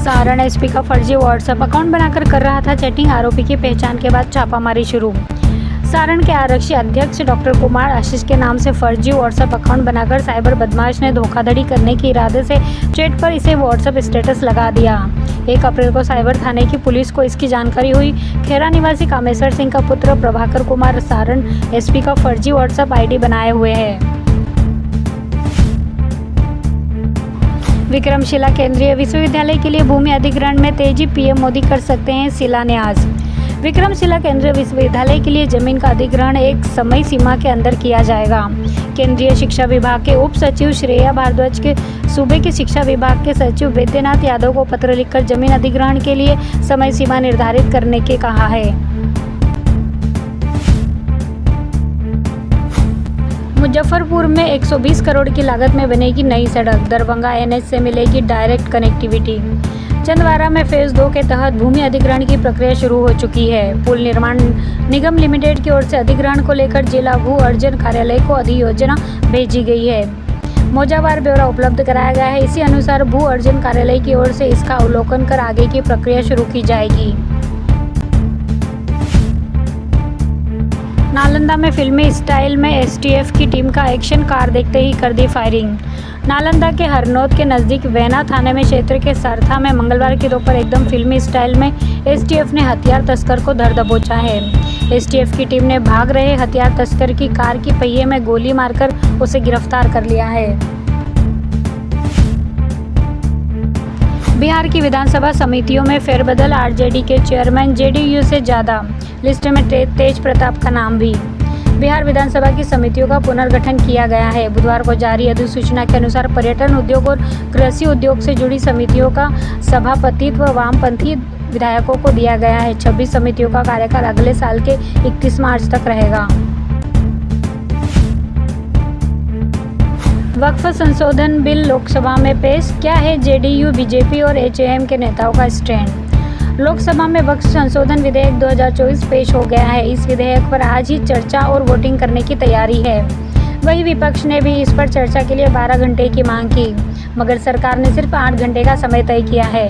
Saran SP का फर्जी WhatsApp account बनाकर कर रहा था चैटिंग। आरोपी की पहचान के बाद छापामारी शुरू। सारण के आरक्षी अध्यक्ष डॉक्टर कुमार आशीष के नाम से फर्जी व्हाट्सएप अकाउंट बनाकर साइबर बदमाश ने धोखाधड़ी करने के इरादे से चैट पर इसे व्हाट्सएप स्टेटस लगा दिया। 1 अप्रैल को साइबर थाने की पुलिस को इसकी जानकारी हुई। खेरा निवासी कामेश्वर सिंह का पुत्र प्रभाकर कुमार सारण एसपी का फर्जी व्हाट्सएप आईडी बनाए हुए है। विक्रमशिला केंद्रीय विश्वविद्यालय के लिए भूमि अधिग्रहण में तेजी, पीएम मोदी कर सकते हैं शिलान्यास। विक्रमशिला केंद्रीय विश्वविद्यालय के लिए जमीन का अधिग्रहण एक समय सीमा के अंदर किया जाएगा। केंद्रीय शिक्षा विभाग के उप सचिव श्रेया भारद्वाज के सूबे के शिक्षा विभाग के सचिव वैद्यनाथ यादव को पत्र लिखकर जमीन अधिग्रहण के लिए समय सीमा निर्धारित करने के कहा है। मुजफ्फरपुर में 120 करोड़ की लागत में बनेगी नई सड़क। दरभंगा एनएच से मिलेगी डायरेक्ट कनेक्टिविटी। चंदवारा में फेज 2 के तहत भूमि अधिग्रहण की प्रक्रिया शुरू हो चुकी है। पुल निर्माण निगम लिमिटेड की ओर से अधिग्रहण को लेकर जिला भू अर्जन कार्यालय को अधियोजना भेजी गई है। मौजावार ब्यौरा उपलब्ध कराया गया है। इसी अनुसार भू अर्जन कार्यालय की ओर से इसका अवलोकन कर आगे की प्रक्रिया शुरू की जाएगी। नालंदा में फिल्मी स्टाइल में एसटीएफ की टीम का एक्शन, कार देखते ही कर दी फायरिंग। नालंदा के हरनौत के नज़दीक वैना थाने में क्षेत्र के सरथा में मंगलवार की दोपहर एकदम फिल्मी स्टाइल में एसटीएफ ने हथियार तस्कर को धर दबोचा है। एसटीएफ की टीम ने भाग रहे हथियार तस्कर की कार की पहिए में गोली मारकर उसे गिरफ्तार कर लिया है। बिहार की विधानसभा समितियों में फेरबदल, आरजेडी के चेयरमैन जेडीयू से ज़्यादा, लिस्ट में तेज प्रताप का नाम भी। बिहार विधानसभा की समितियों का पुनर्गठन किया गया है। बुधवार को जारी अधिसूचना के अनुसार पर्यटन उद्योग और कृषि उद्योग से जुड़ी समितियों का सभापतित्व वामपंथी विधायकों को दिया गया है। 26 समितियों का कार्यकाल अगले साल के 31 मार्च तक रहेगा। वक्फ संशोधन बिल लोकसभा में पेश, क्या है जेडीयू, बीजेपी और एचएएम के नेताओं का स्टैंड। लोकसभा में वक्फ संशोधन विधेयक 2024 पेश हो गया है। इस विधेयक पर आज ही चर्चा और वोटिंग करने की तैयारी है। वहीं विपक्ष ने भी इस पर चर्चा के लिए 12 घंटे की मांग की, मगर सरकार ने सिर्फ 8 घंटे का समय तय किया है।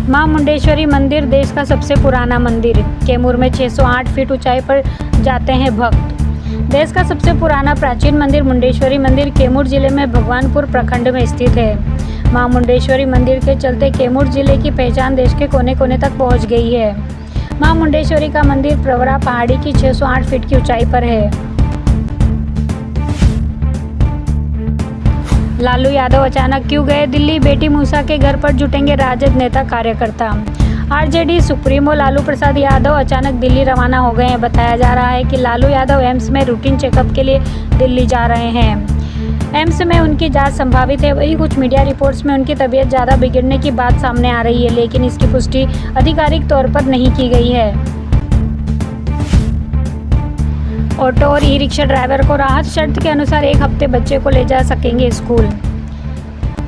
मां मुंडेश्वरी मंदिर देश का सबसे पुराना मंदिर। कैमूर में 608 फीट ऊंचाई पर जाते हैं भक्त। देश का सबसे पुराना प्राचीन मंदिर मुंडेश्वरी मंदिर कैमूर जिले में भगवानपुर प्रखंड में स्थित है। मां मुंडेश्वरी मंदिर के चलते कैमूर जिले की पहचान देश के कोने कोने तक पहुंच गई है। मां मुंडेश्वरी का मंदिर प्रवरा पहाड़ी की 608 फीट की ऊंचाई पर है। लालू यादव अचानक क्यों गए दिल्ली, बेटी मूसा के घर पर जुटेंगे राजद नेता कार्यकर्ता। आरजेडी सुप्रीमो लालू प्रसाद यादव अचानक दिल्ली रवाना हो गए हैं। बताया जा रहा है कि लालू यादव एम्स में रूटीन चेकअप के लिए दिल्ली जा रहे हैं। एम्स में उनकी जांच संभावित है। वही कुछ मीडिया रिपोर्ट्स में उनकी तबीयत ज़्यादा बिगड़ने की बात सामने आ रही है, लेकिन इसकी पुष्टि आधिकारिक तौर पर नहीं की गई है। ऑटो और ई रिक्शा ड्राइवर को राहत, शर्त के अनुसार 1 हफ्ते बच्चे को ले जा सकेंगे स्कूल।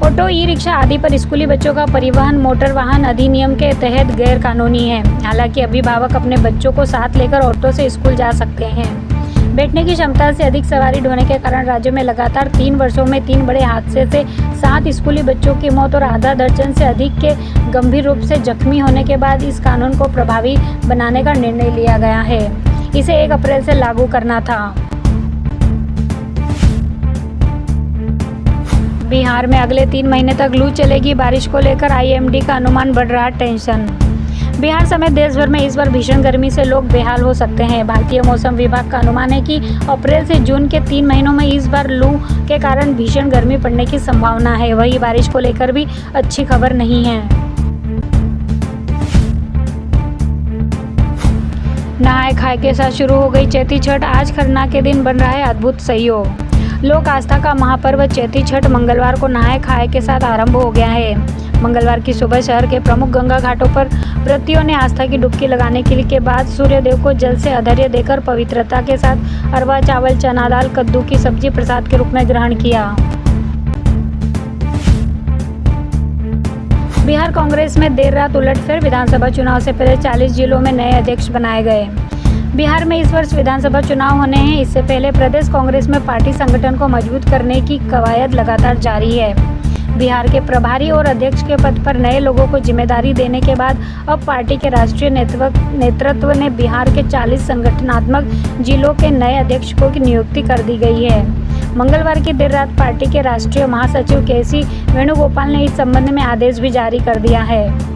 ऑटो, ई रिक्शा आदि पर स्कूली बच्चों का परिवहन मोटर वाहन अधिनियम के तहत गैर कानूनी है। हालांकि अभिभावक अपने बच्चों को साथ लेकर ऑटो से स्कूल जा सकते हैं। बैठने की क्षमता से अधिक सवारी ढोने के कारण राज्य में लगातार 3 वर्षों में 3 बड़े हादसे से 7 स्कूली बच्चों की मौत और आधा दर्जन से अधिक के गंभीर रूप से जख्मी होने के बाद इस कानून को प्रभावी बनाने का निर्णय लिया गया है। इसे 1 अप्रैल से लागू करना था। बिहार में अगले 3 महीने तक लू चलेगी। बारिश को लेकर आईएमडी का अनुमान, बढ़ रहा टेंशन। बिहार समेत देश भर में इस बार भीषण गर्मी से लोग बेहाल हो सकते हैं। भारतीय मौसम विभाग का अनुमान है कि अप्रैल से जून के 3 महीनों में इस बार लू के कारण भीषण गर्मी पड़ने की संभावना है। वही बारिश को लेकर भी अच्छी खबर नहीं है। नहाए खाए के साथ शुरू हो गई चैती छठ। आज खरना के दिन बन रहा है अद्भुत संयोग। लोक आस्था का महापर्व चैती छठ मंगलवार को नहाए खाए के साथ आरंभ हो गया है। मंगलवार की सुबह शहर के प्रमुख गंगा घाटों पर व्रतियों ने आस्था की डुबकी लगाने के बाद सूर्यदेव को जल से अर्घ्य देकर पवित्रता के साथ अरवा चावल, चना दाल, कद्दू की सब्जी प्रसाद के रूप में ग्रहण किया। बिहार कांग्रेस में देर रात उलटफेर। विधानसभा चुनाव से पहले 40 जिलों में नए अध्यक्ष बनाए गए। बिहार में इस वर्ष विधानसभा चुनाव होने हैं। इससे पहले प्रदेश कांग्रेस में पार्टी संगठन को मजबूत करने की कवायद लगातार जारी है। बिहार के प्रभारी और अध्यक्ष के पद पर नए लोगों को जिम्मेदारी देने के बाद अब पार्टी के राष्ट्रीय नेतृत्व ने बिहार के 40 संगठनात्मक जिलों के नए अध्यक्षों की नियुक्ति कर दी गई है। मंगलवार की देर रात पार्टी के राष्ट्रीय महासचिव केसी वेणुगोपाल ने इस संबंध में आदेश भी जारी कर दिया है।